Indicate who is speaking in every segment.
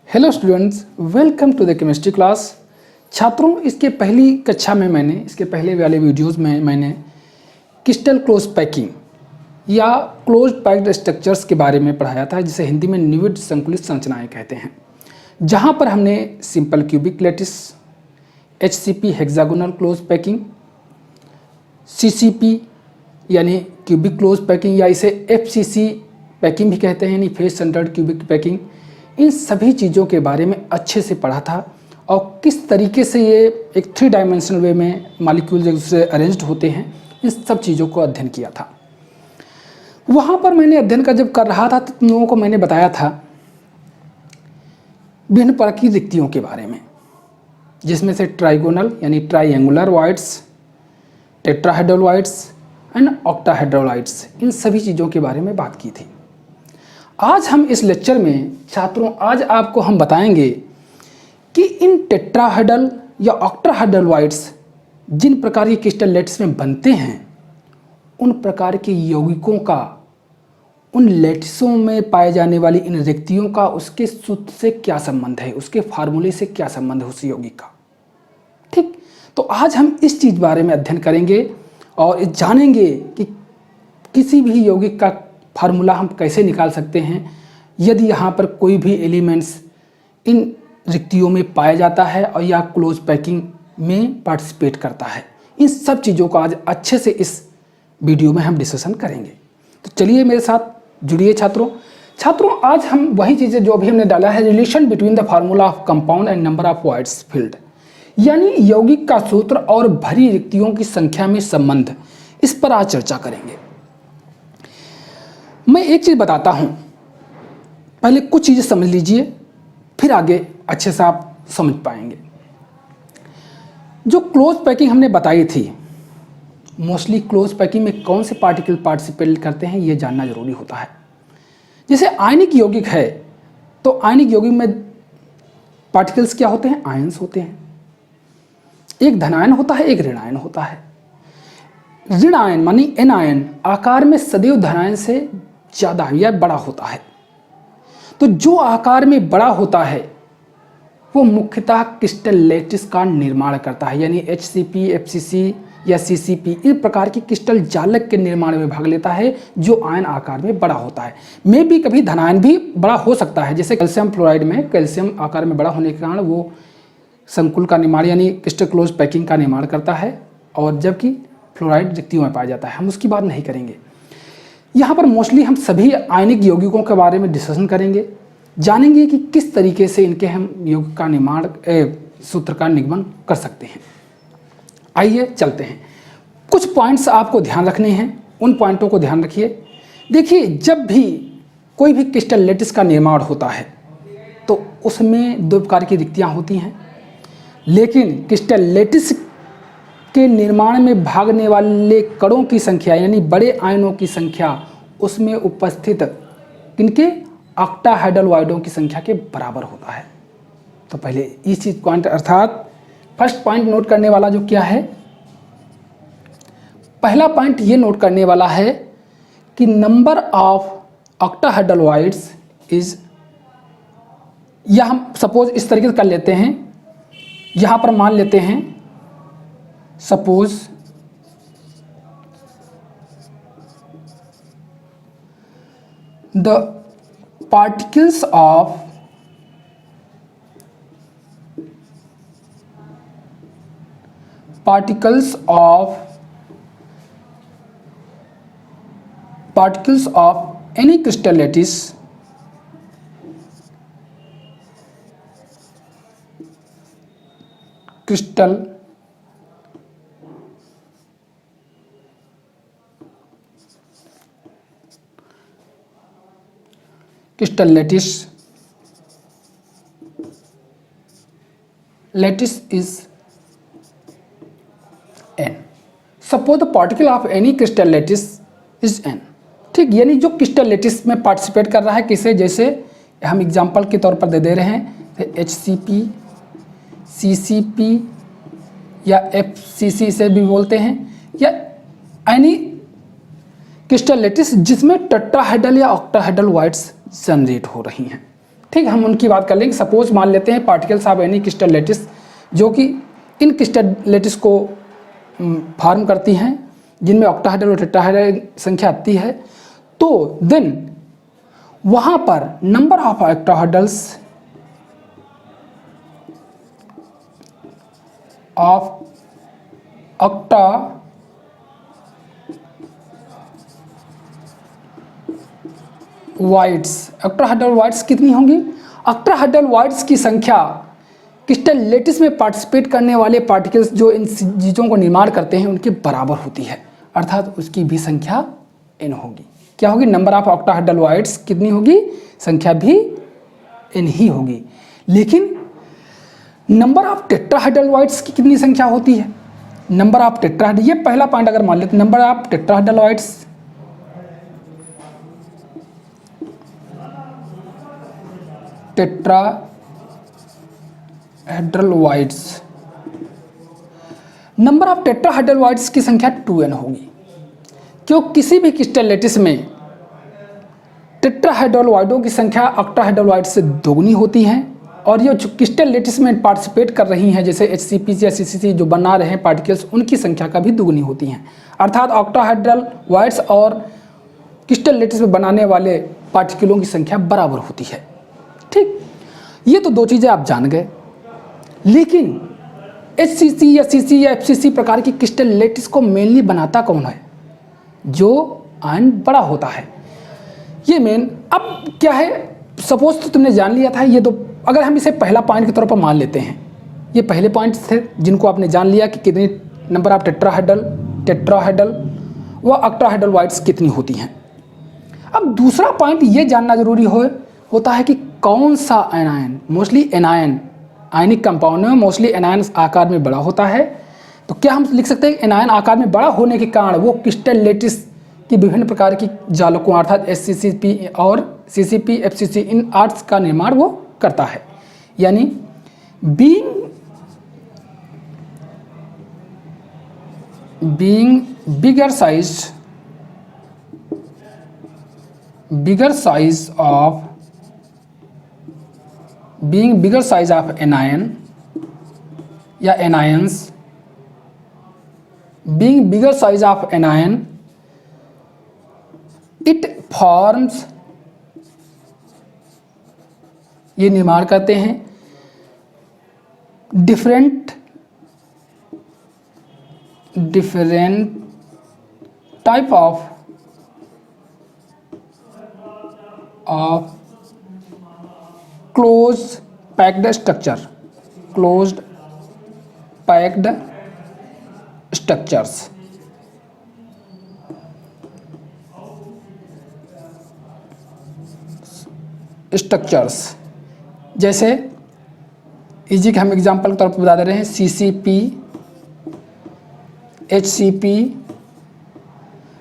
Speaker 1: Hello students, welcome to the chemistry class. छात्रों, इसके पहली कक्षा में इसके पहले वाले वीडियोस में मैंने क्रिस्टल क्लोज पैकिंग या क्लोज पैक्ड स्ट्रक्चर्स के बारे में पढ़ाया था, जिसे हिंदी में निविड संकुलित संरचनाएं कहते हैं। जहां पर हमने simple cubic lattice, HCP hexagonal close packing, CCP यानी क्यूबिक क्लोज पैकिंग या इसे FCC पैकिंग भी कहते हैं, यानी फेस सेंटर्ड क्यूबिक पैकिंग, इन सभी चीज़ों के बारे में अच्छे से पढ़ा था और किस तरीके से ये एक 3 डायमेंशनल वे में मॉलिक्यूल से अरेंज्ड होते हैं, इन सब चीज़ों को अध्ययन किया था। वहाँ पर मैंने अध्ययन का जब कर रहा था तो तुम लोगों को मैंने बताया था विभिन्न प्रकार की रिक्तियों के बारे में, जिसमें से ट्राइगोनल यानी triangular voids, tetrahedral voids and octahedral voids, इन सभी चीज़ों के बारे में बात की थी। आज हम इस लेक्चर में छात्रों आज आपको हम बताएंगे कि इन टेट्राहेड्रल या ऑक्टाहेड्रल वॉइड्स जिन प्रकार के क्रिस्टल लैटिस में बनते हैं, उन प्रकार के यौगिकों का, उन लैटिसों में पाए जाने वाली इन रिक्तियों का उसके सूत्र से क्या संबंध है, उसके फार्मूले से क्या संबंध है उस यौगिक का। ठीक, तो आज हम इस चीज़ बारे में अध्ययन करेंगे और जानेंगे कि किसी भी यौगिक का फार्मूला हम कैसे निकाल सकते हैं यदि यहाँ पर कोई भी एलिमेंट्स इन रिक्तियों में पाया जाता है और या क्लोज पैकिंग में पार्टिसिपेट करता है। इन सब चीज़ों को आज अच्छे से इस वीडियो में हम डिस्कशन करेंगे। तो चलिए मेरे साथ जुड़िए छात्रों। आज हम वही चीज़ें जो अभी हमने डाला है, relation between the formula of compound and number of voids field, यानी यौगिक का सूत्र और भरी रिक्तियों की संख्या में संबंध, इस पर आज चर्चा करेंगे। मैं एक चीज़ बताता हूँ, पहले कुछ चीज़ें समझ लीजिए, फिर आगे अच्छे से आप समझ पाएंगे। जो क्लोज पैकिंग हमने बताई थी, मोस्टली क्लोज पैकिंग में कौन से पार्टिकल पार्टिसिपेट करते हैं ये जानना जरूरी होता है। जैसे आयनिक यौगिक है तो आयनिक यौगिक में पार्टिकल्स क्या होते हैं? आयंस होते हैं। एक धनायन होता है, एक ऋणायन होता है। ऋण आयन मानी एनायन आकार में सदैव धनायन से ज़्यादा या बड़ा होता है। तो जो आकार में बड़ा होता है वो मुख्यतः क्रिस्टल लैटिस का निर्माण करता है, यानी HCP, FCC या CCP इन प्रकार की क्रिस्टल जालक के निर्माण में भाग लेता है, जो आयन आकार में बड़ा होता है। में भी कभी धनायन भी बड़ा हो सकता है, जैसे कैल्शियम फ्लोराइड में कैल्शियम आकार में बड़ा होने के कारण वो संकुल का निर्माण यानी क्रिस्टल क्लोज पैकिंग का निर्माण करता है, और जबकि फ्लोराइड रिक्तियों में पाया जाता है। हम उसकी बात नहीं करेंगे। यहाँ पर मोस्टली हम सभी आयनिक यौगिकों के बारे में डिस्कशन करेंगे, जानेंगे कि किस तरीके से इनके हम यौगिक का निर्माण सूत्र का निगमन कर सकते हैं। आइए चलते हैं। कुछ पॉइंट्स आपको ध्यान रखने हैं, उन पॉइंटों को ध्यान रखिए। देखिए, जब भी कोई भी क्रिस्टल लैटिस का निर्माण होता है तो उसमें 2 प्रकार की रिक्तियाँ होती हैं, लेकिन क्रिस्टल लैटिस के निर्माण में भागने वाले कणों की संख्या यानी बड़े आयनों की संख्या उसमें उपस्थित किनके ऑक्टाहेड्रल वॉइडों की संख्या के बराबर होता है। तो पहले इस चीज पॉइंट अर्थात फर्स्ट पॉइंट नोट करने वाला जो क्या है, पहला पॉइंट ये नोट करने वाला है कि number of octahedral voids is, या हम सपोज इस तरीके से कर लेते हैं, यहां पर मान लेते हैं suppose the particles of any crystal lattice crystal lattice is n. Suppose the particle of any crystal lattice is n. ठीक, यानी जो क्रिस्टल लैटिस में पार्टिसिपेट कर रहा है किसे, जैसे हम एग्जांपल के तौर पर दे रहे हैं HCP, CCP या FCC से भी बोलते हैं, या एनी क्रिस्टल लैटिस जिसमें टेट्राहेड्रल या ऑक्टाहेड्रल वॉइड्स जनरेट हो रही हैं। ठीक, हम उनकी बात कर लेंगे। सपोज मान लेते हैं particles of any crystal lattice, जो कि इन क्रिस्टल लैटिस को फॉर्म करती हैं, जिनमें ऑक्टाहेड्रल और टेट्राहेड्रल संख्या आती है। तो देन वहाँ पर number of octahedrals of octahedral voids कितनी होंगी? ऑक्टाहेड्रल वाइड्स की संख्या क्रिस्टल लैटिस में पार्टिसिपेट करने वाले पार्टिकल्स जो इन चीज़ों को निर्माण करते हैं उनके बराबर होती है, अर्थात उसकी भी संख्या n होगी। क्या होगी? नंबर ऑफ ऑक्टाहेड्रल वाइड्स कितनी होगी? संख्या भी n ही होगी। लेकिन नंबर ऑफ टेट्राहेड्रल वाइड्स की कितनी संख्या होती है? नंबर ऑफ टेट्राहेड्रल, ये पहला पॉइंट अगर मान लेते, number of tetrahedral wides number of tetrahedral wides की संख्या 2n होगी, क्यों? किसी भी क्रिस्टल लैटिस में टेट्राहेड्रल वाइडों की संख्या ऑक्टाहेड्रल वाइड से दोगुनी होती है, और ये जो क्रिस्टल लैटिस में पार्टिसिपेट कर रही हैं, जैसे HCP या CCC जो बना रहे हैं पार्टिकल्स, उनकी संख्या का भी दुगुनी होती हैं। अर्थात ऑक्टाहेड्रल वाइड्स और क्रिस्टल लैटिस में बनाने वाले पार्टिकलों की संख्या बराबर होती है। ठीक, ये तो दो चीज़ें आप जान गए। लेकिन HCC या CC या FCC प्रकार की क्रिस्टल लैटिस को मेनली बनाता कौन है? जो आयन बड़ा होता है, ये मेन। अब क्या है, सपोज तो तुमने जान लिया था ये दो, अगर हम इसे पहला पॉइंट के तौर पर मान लेते हैं, ये पहले पॉइंट्स थे जिनको आपने जान लिया कि कितनी नंबर ऑफ टेट्राहेड्रल व ऑक्टाहेड्रल वाइड्स कितनी होती हैं। अब दूसरा पॉइंट ये जानना जरूरी होता है कि कौन सा anion, mostly anion, ionic compound में मोस्टली एनायन आकार में बड़ा होता है। तो क्या हम लिख सकते हैं एनायन आकार में बड़ा होने के कारण वो क्रिस्टल लैटिस की विभिन्न प्रकार की जालकों अर्थात HCCP और CCP FCC इन आर्ट्स का निर्माण वो करता है। यानी being bigger size of anion या anions, being bigger size of anion, it forms, ये निर्माण करते हैं different type of close packed structures जैसे इजी के हम एग्जांपल के तौर पर बता दे रहे हैं, CCP, HCP,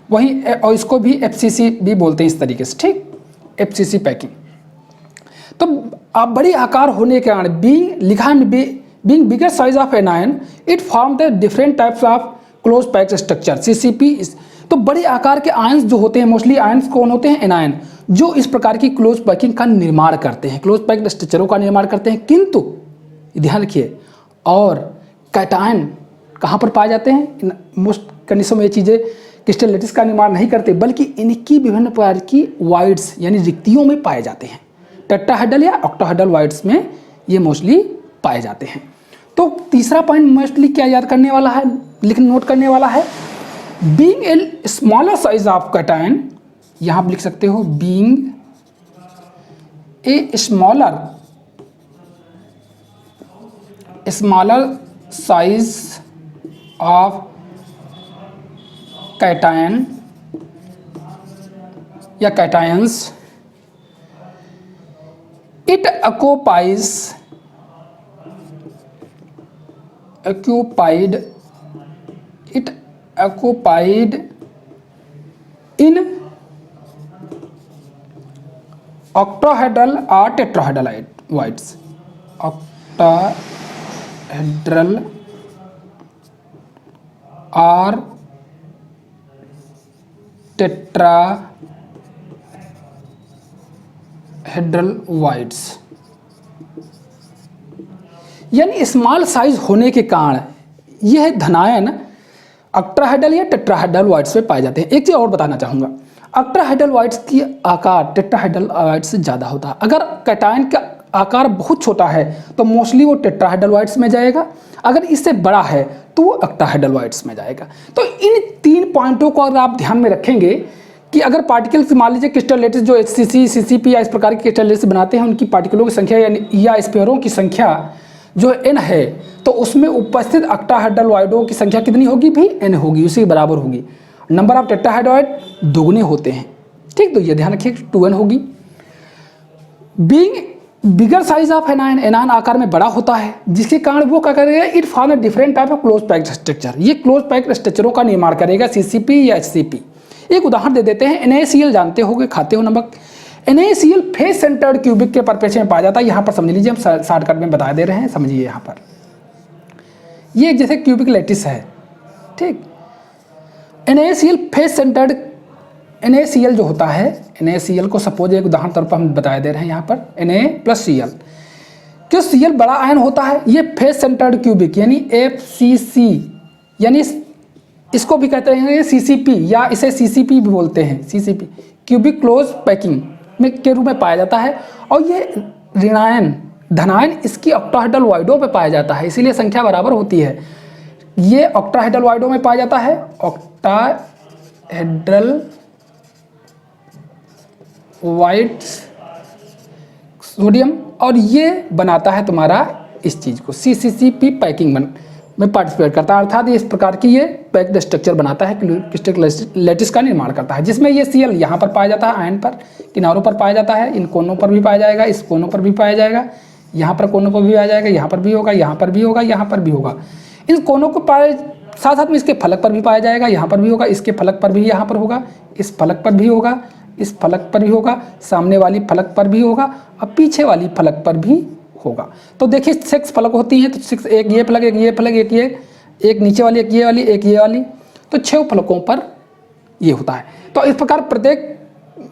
Speaker 1: वहीं और इसको भी FCC भी बोलते हैं इस तरीके से। ठीक, FCC पैकिंग। तो आप बड़ी आकार होने के कारण being bigger size of anion it form the different types of close packed structure. CCP, तो बड़े आकार के आयंस जो होते हैं, मोस्टली आयंस कौन होते हैं? एनायन, जो इस प्रकार की क्लोज पैकिंग का निर्माण करते हैं, क्लोज पैक्ड स्ट्रक्चरों का निर्माण करते हैं। किंतु ध्यान रखिए, और कैटायन कहाँ पर पाए जाते हैं? मोस्ट कंडीशन में ये चीज़ें क्रिस्टल लैटिस का निर्माण नहीं करते, बल्कि इनकी विभिन्न प्रकार की वाइड्स यानी रिक्तियों में पाए जाते हैं। टेट्राहेड्रल या ऑक्टाहेड्रल वाइड्स में ये मोस्टली पाए जाते हैं। तो तीसरा पॉइंट मोस्टली क्या याद करने वाला है, नोट करने वाला है, being a smaller size of cation, यहाँ आप लिख सकते हो being a smaller size of cation या cations, it occupied in octahedral or tetrahedral voids, octahedral or tetrahedral voids। यानी स्मॉल साइज होने के कारण यह धनायन अक्ट्राहेड्रल या टेट्राहेड्रल वाइट्स में पाए जाते हैं। एक चीज़ और बताना चाहूँगा, अक्ट्राहेड्रल वाइट्स की आकार टेट्राहेड्रल वाइट्स से ज़्यादा होता है। अगर कैटायन का आकार बहुत छोटा है तो मोस्टली वो टेट्राहेड्रल वाइट्स में जाएगा, अगर इससे बड़ा है तो वो अक्टाहेड्रल वाइट्स में जाएगा। तो इन 3 पॉइंटों को अगर आप ध्यान में रखेंगे कि अगर पार्टिकल्स मान लीजिए क्रिस्टल लेटिस जो HCC, CCP या इस प्रकार के क्रिस्टल लेटिस बनाते हैं, उनकी पार्टिकलों की संख्या या स्फीयरों की संख्या जो n है, तो उसमें उपस्थित अक्टाहेड्रल वाइडों की संख्या कितनी होगी भी n होगी, उसी के बराबर होगी। नंबर ऑफ टेट्राहेड्रॉइड दुगने होते हैं, ठीक, तो ये ध्यान रखिए 2n होगी। Being bigger size of anion, anion आकार में बड़ा होता है, जिसके कारण वो क्या करेगा, it form a different type of close packed structure, ये क्लोज पैक्ड स्ट्रक्चरों का निर्माण करेगा, CCP या HCP। एक उदाहरण दे देते हैं, NaCl जानते होंगे, खाते हो नमक। NaCl फेस सेंटर्ड क्यूबिक के परिप्रेक्ष्य में पाया जाता है। यहाँ पर समझ लीजिए, हम शॉर्टकट में बता दे रहे हैं, समझिए। यहाँ पर ये जैसे क्यूबिक लेटिस है, ठीक, NaCl फेस सेंटर्ड, NaCl जो होता है, NaCl को सपोज एक उदाहरण तौर पर हम बताया दे रहे हैं यहाँ पर Na+Cl, क्यों Cl बड़ा आयन होता है, ये फेस सेंटर्ड क्यूबिक यानी FCC, यानी इसको भी कहते हैं CCP या इसे CCP भी बोलते हैं, CCP क्यूबिक क्लोज पैकिंग में के रूप में पाया जाता है। और ये ऋणायन धनायन इसकी ऑक्टाहेड्रल वाइडों पे पाया जाता है, इसीलिए संख्या बराबर होती है। ये ऑक्टाहेड्रल वाइडों में पाया जाता है, ऑक्टाहेड्रल वाइट सोडियम, और ये बनाता है तुम्हारा इस चीज़ को CCCP पैकिंग में पार्टिसिपेट करता है, अर्थात इस प्रकार की ये पैक्ड स्ट्रक्चर बनाता है, क्रिस्टल लेटिस का निर्माण करता है, जिसमें ये Cl यहाँ पर पाया जाता है, आयन पर किनारों पर पाया जाता है, इन कोनों पर भी पाया जाएगा, इस कोनों पर भी पाया जाएगा, यहाँ पर कोनों पर भी आ जाएगा, यहाँ पर भी होगा, यहाँ पर भी होगा, यहाँ पर भी होगा। इन कोनों को पाए साथ साथ में इसके फलक पर भी पाया जाएगा, यहाँ पर भी होगा, इसके फलक पर भी यहाँ पर होगा, इस फलक पर भी होगा, इस फलक पर भी होगा, सामने वाली फलक पर भी होगा, और पीछे वाली फलक पर भी होगा। तो देखिए 6 फलक होती हैं, तो 6, एक ये फलक, एक ये फलक, एक ये, एक नीचे वाली, एक ये वाली, एक ये वाली, तो 6 फलकों पर ये होता है। तो इस प्रकार प्रत्येक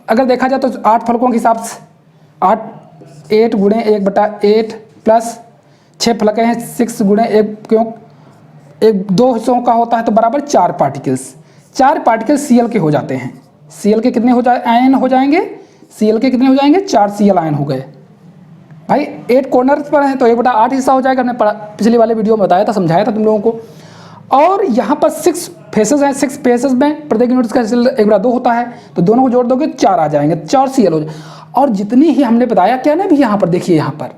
Speaker 1: अगर देखा जाए तो 8 फलकों के हिसाब से 8 गुणे 1/8 प्लस 6 फलकें हैं, 6 गुणे 1, क्यों 2 हिस्सों का होता है, तो बराबर 4 पार्टिकल्स। 4 पार्टिकल्स Cl के हो जाते हैं। Cl के कितने आयन हो जाएंगे, Cl के कितने हो जाएंगे, 4 Cl आयन हो गए भाई। 8 कॉर्नर पर है तो 1/8 हिस्सा हो जाएगा, हमने पिछली वाले वीडियो में बताया था, समझाया था तुम लोगों को। और यहाँ पर 6 फेसेस हैं, 6 फेसेस में प्रत्येक यूनिट का 1/2 होता है, तो दोनों को जोड़ दोगे 4 आ जाएंगे, 4 Cl हो जाए। और जितनी ही हमने बताया क्या ना भी, यहाँ पर देखिए, यहाँ पर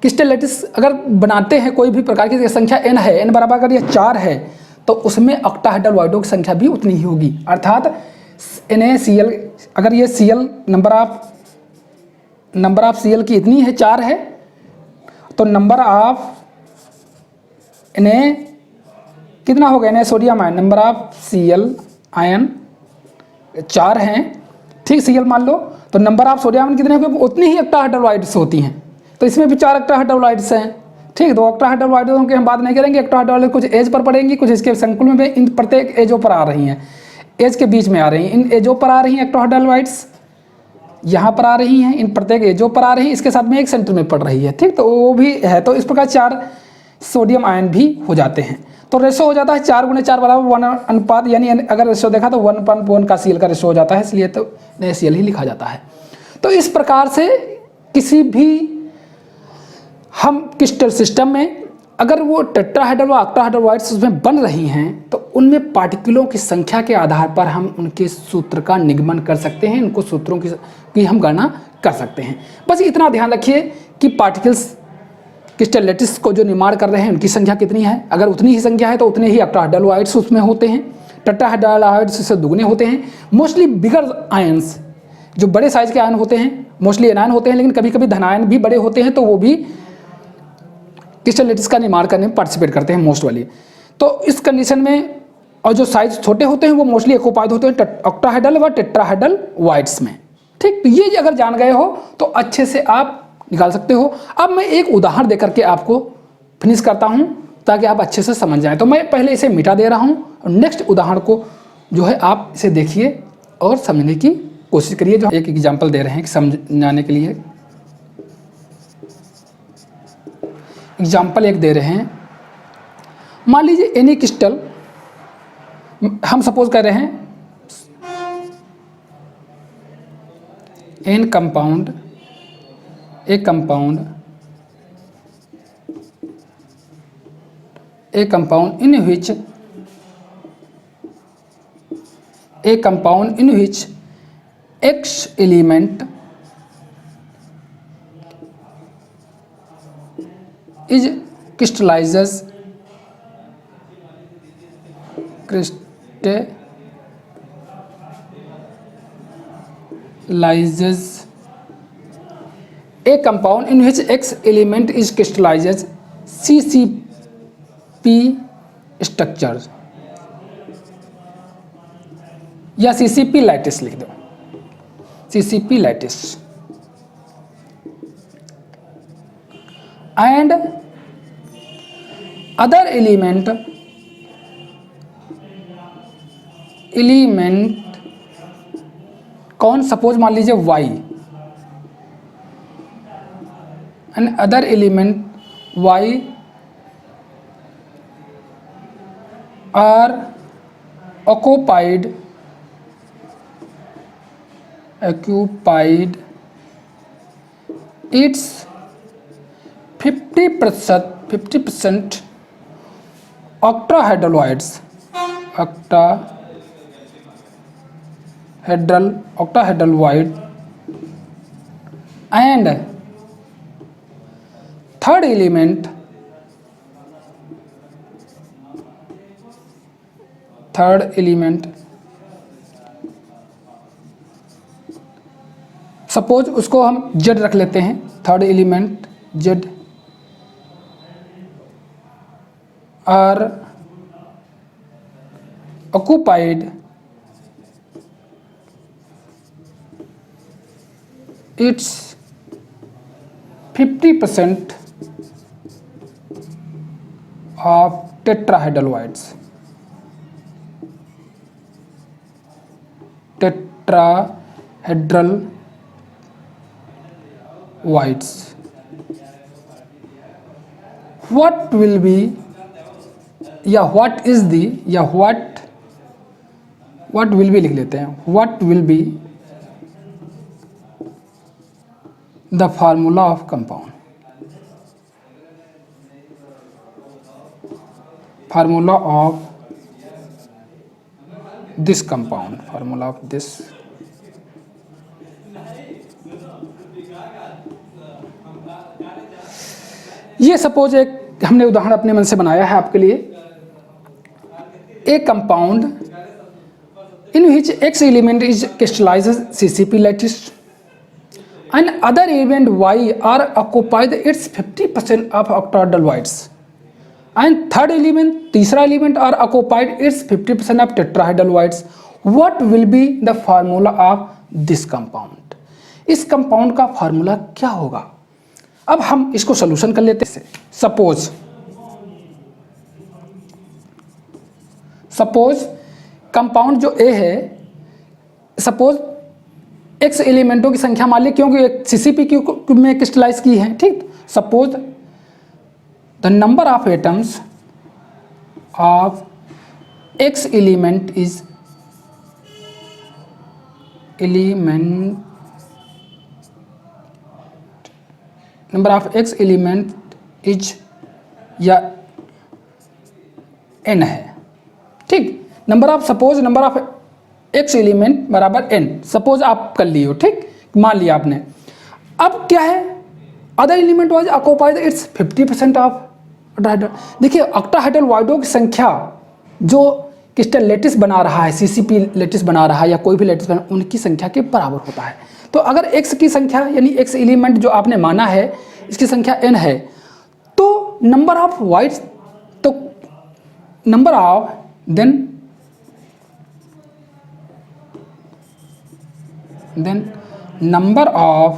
Speaker 1: क्रिस्टल लेटिस अगर बनाते हैं कोई भी प्रकार की संख्या n है, n बराबर अगर यह 4 है, तो उसमें ऑक्टाहेड्रल वाइडों की संख्या भी उतनी ही होगी, अर्थात NaCl अगर ये Cl नंबर ऑफ Cl की इतनी है 4 है, तो नंबर ऑफ Na कितना हो गया, Na sodium ion, number of Cl ion 4 हैं, ठीक, Cl मान लो, तो नंबर ऑफ सोडियम आयन कितने होंगे, उतनी ही ऑक्टाहेड्रल वाइड्स होती हैं, तो इसमें भी 4 ऑक्टाहेड्रल वाइड्स हैं, ठीक। 2 ऑक्टाहेड्रल वाइडों की हम बात नहीं करेंगे, ऑक्टाहेड्रल कुछ एज पर पड़ेंगी, कुछ इसके संकुल में, इन प्रत्येक एजों पर आ रही हैं, एज के बीच में आ रही हैं, इन एजों पर आ रही हैं ऑक्टाहेड्रल वाइड्स, यहाँ पर आ रही हैं, इन प्रत्येक एजों पर आ रही हैं, इसके साथ में एक सेंटर में पड़ रही है, ठीक, तो वो भी है। तो इस प्रकार 4 सोडियम आयन भी हो जाते हैं, तो रेशो हो जाता है 4 गुणे 4 बराबर 1 अनुपात, यानी अगर रेशो देखा तो 1:1 का Cl का रेशो हो जाता है, इसलिए तो NaCl ही लिखा जाता है। तो इस प्रकार से किसी भी हम क्रिस्टल सिस्टम में अगर वो टेट्राहेड्रल व ऑक्टाहेड्रल वाइड्स उसमें बन रही हैं, तो उनमें पार्टिकलों की संख्या के आधार पर हम उनके सूत्र का निगमन कर सकते हैं, उनको सूत्रों की हम गणना कर सकते हैं। बस इतना ध्यान रखिए कि पार्टिकल्स क्रिस्टल लेटिस को जो निर्माण कर रहे हैं उनकी संख्या कितनी है, अगर उतनी ही संख्या है तो उतने ही ऑक्टाहेड्रल वाइड्स उसमें होते हैं, टेट्राहेड्रल वाइड्स से दुगने होते हैं। मोस्टली बिगर आयंस, जो बड़े साइज के आयन होते हैं, मोस्टली एनायन होते हैं, लेकिन कभी कभी धनायन भी बड़े होते हैं, तो वो भी क्रिस्टल लेटिस का निर्माण करने में पार्टिसिपेट करते हैं मोस्ट वाली। तो इस कंडीशन में, और जो साइज छोटे होते हैं वो मोस्टली एक्युपाइड होते हैं ऑक्टाहेड्रल व टेट्राहेड्रल वाइड्स में, ठीक। तो ये अगर जान गए हो तो अच्छे से आप निकाल सकते हो। अब मैं एक उदाहरण देकर के आपको फिनिश करता हूँ ताकि आप अच्छे से समझ जाएं। तो मैं पहले इसे मिटा दे रहा हूँ और नेक्स्ट उदाहरण को जो है आप इसे देखिए और समझने की कोशिश करिए। जो एक एग्जाम्पल दे रहे हैं कि समझाने के लिए, एग्जाम्पल एक दे रहे हैं। मान लीजिए एनी क्रिस्टल, हम सपोज कर रहे हैं an compound, a compound in which X element is crystallizes a compound in which X element is crystallizes CCP structure या CCP लैटिस लिख दो, CCP lattice, and other element कौन, सपोज मान लीजिए Y, and other element Y are occupied its 50% octahedraloids and third element suppose उसको हम Z रख लेते हैं, third element Z are occupied its 50% of tetrahedral voids. What will be या what is the या what will be लिख लेते हैं, what will be the formula of compound, formula of this compound, formula of this ये suppose एक हमने उदाहरण अपने मन से बनाया है आपके लिए। A compound in which X element is crystallizes CCP lattice and other element Y are occupied its 50% of octahedral voids and third element, तीसरा element are occupied its 50% of tetrahedral voids. What will be the formula of this compound? इस compound का formula क्या होगा? अब हम इसको solution कर लेते हैं। सपोज कंपाउंड जो ए है, सपोज X एलिमेंटों की संख्या मान ली, क्योंकि एक CCP में क्रिस्टलाइज की है, ठीक। Suppose the number of atoms of X element is number of X element is या n है, ठीक। Number of suppose number of X element बराबर n, सपोज आप कर लिए हो, ठीक, मान लिया आपने। अब क्या है, other element wise occupied its 50% of octahedral. देखिए ऑक्टाहेड्रल वाइडों की संख्या जो क्रिस्टल लैटिस बना रहा है, CCP लैटिस बना रहा है या कोई भी लैटिस बना, उनकी संख्या के बराबर होता है। तो अगर X की संख्या यानी X एलिमेंट जो आपने माना है इसकी संख्या n है, तो नंबर ऑफ वाइड्स, तो number of then number of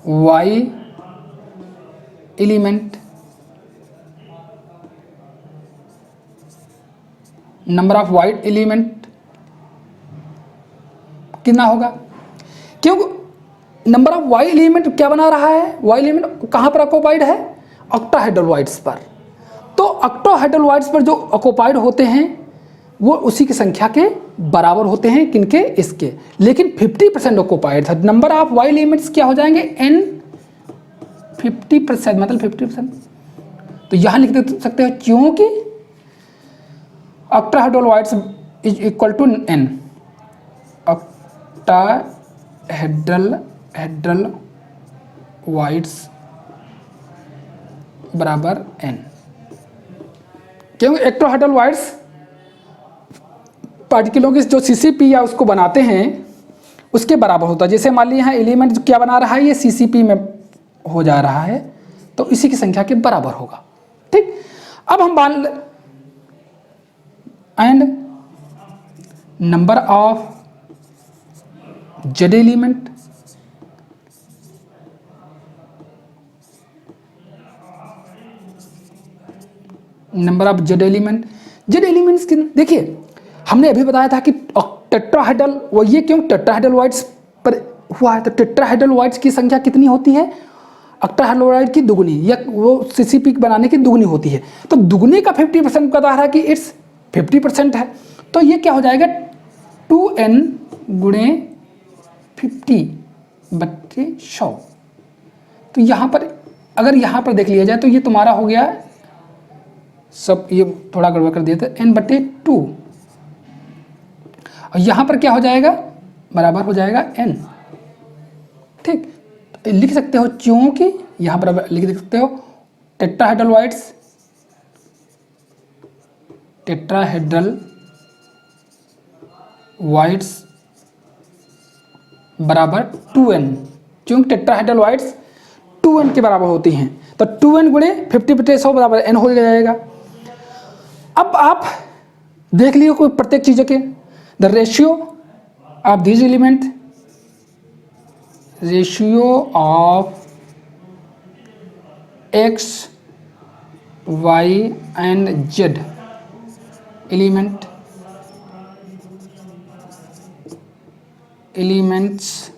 Speaker 1: Y element, number of void element कितना होगा? क्योंकि नंबर ऑफ वाई एलिमेंट क्या बना रहा है, वाई एलिमेंट कहाँ पर ऑक्यूपाइड है, ऑक्टाहेड्रल पर। तो ऑक्टाहेड्रल पर जो ऑक्यूपाइड होते हैं वो उसी की संख्या के बराबर होते हैं, किनके, इसके। लेकिन 50% ऑक्यूपाइड था, नंबर ऑफ वाई एलिमेंट्स क्या हो जाएंगे, n 50%, मतलब 50%। तो यहां लिख सकते हो क्योंकि octahedral voids is equal to n, octahedral voids बराबर n, क्योंकि ऑक्टाहेड्रल वाइड्स पार्टिकलों की जो सीसीपी या उसको बनाते हैं उसके बराबर होता है। जैसे मान लीजिए यहाँ एलिमेंट क्या बना रहा है, ये सीसीपी में हो जा रहा है, तो इसी की संख्या के बराबर होगा। ठीक, अब हम मान and number of Z element Z elements की, देखिए हमने अभी बताया था कि टेट्राहेड्रल, वो ये क्यों टेट्राहेड्रल वाइड्स पर हुआ है, तो टेट्राहेड्रल वाइड्स की संख्या कितनी होती है, ऑक्टाहेड्रल वाइड की दुगनी, या वो सीसीपी बनाने की दुगनी होती है। तो दुगनी का 50% बता रहा है कि इट्स 50% है, तो ये क्या हो जाएगा 2n गुणे 50/100। तो यहाँ पर अगर यहाँ पर देख लिया जाए तो ये तुम्हारा हो गया, सब ये थोड़ा गड़बड़ कर दिया था, n/2, और यहाँ पर क्या हो जाएगा, बराबर हो जाएगा n। ठीक, तो लिख सकते हो क्योंकि यहाँ पर लिख सकते हो टेट्राहेड्रल वाइड्स बराबर 2n, क्योंकि टेट्राहेड्रल वाइड्स 2n के बराबर होती हैं, तो 2n गुणे 50/100 बराबर n हो जाएगा। अब आप देख लियो कोई प्रत्येक चीज़ों के, the ratio of this element, ratio of x, y and z elements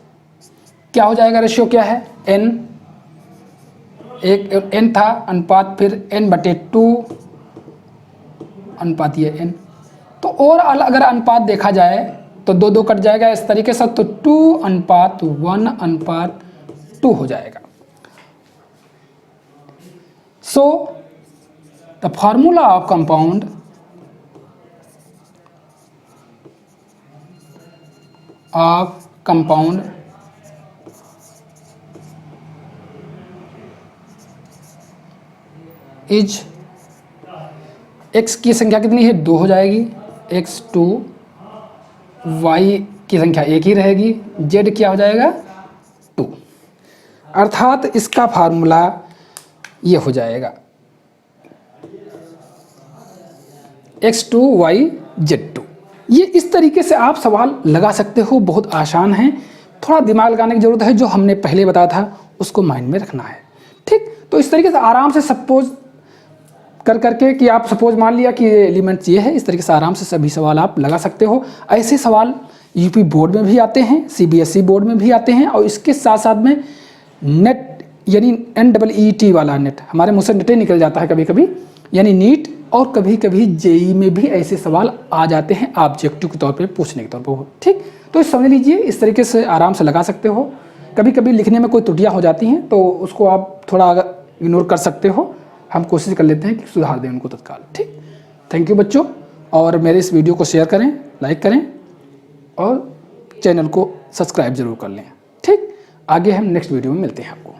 Speaker 1: क्या हो जाएगा, रेशियो क्या है, n, एक n था अनुपात, फिर n/2 अनुपात ये n। तो और अगर अनुपात देखा जाए तो 2 कट जाएगा इस तरीके से, तो 2:1:2 हो जाएगा। So the formula of compound is, x की संख्या कितनी है, 2 हो जाएगी, x2, y की संख्या 1 ही रहेगी, z क्या हो जाएगा 2, अर्थात इसका फार्मूला ये हो जाएगा x2 y z2। ये इस तरीके से आप सवाल लगा सकते हो, बहुत आसान है, थोड़ा दिमाग लगाने की जरूरत है, जो हमने पहले बताया था उसको माइंड में रखना है। ठीक, तो इस तरीके से आराम से सपोज करके कि आप सपोज मान लिया कि ये एलिमेंट्स ये है, इस तरीके से आराम से सभी सवाल आप लगा सकते हो। ऐसे सवाल यूपी बोर्ड में भी आते हैं, सीबीएसई बोर्ड में भी आते हैं, और इसके साथ साथ में नेट यानी NEET वाला नेट, हमारे मुँह से नेट निकल जाता है कभी कभी, यानी नीट, और कभी कभी जेई में भी ऐसे सवाल आ जाते हैं ऑब्जेक्टिव के तौर पे, पूछने के तौर पर। ठीक, तो समझ लीजिए इस तरीके से आराम से लगा सकते हो। कभी कभी लिखने में कोई त्रुटियाँ हो जाती हैं तो उसको आप थोड़ा इग्नोर कर सकते हो, हम कोशिश कर लेते हैं कि सुधार दें उनको तत्काल। ठीक, थैंक यू बच्चों, और मेरे इस वीडियो को शेयर करें, लाइक करें, और चैनल को सब्सक्राइब जरूर कर लें। ठीक, आगे हम नेक्स्ट वीडियो में मिलते हैं आपको।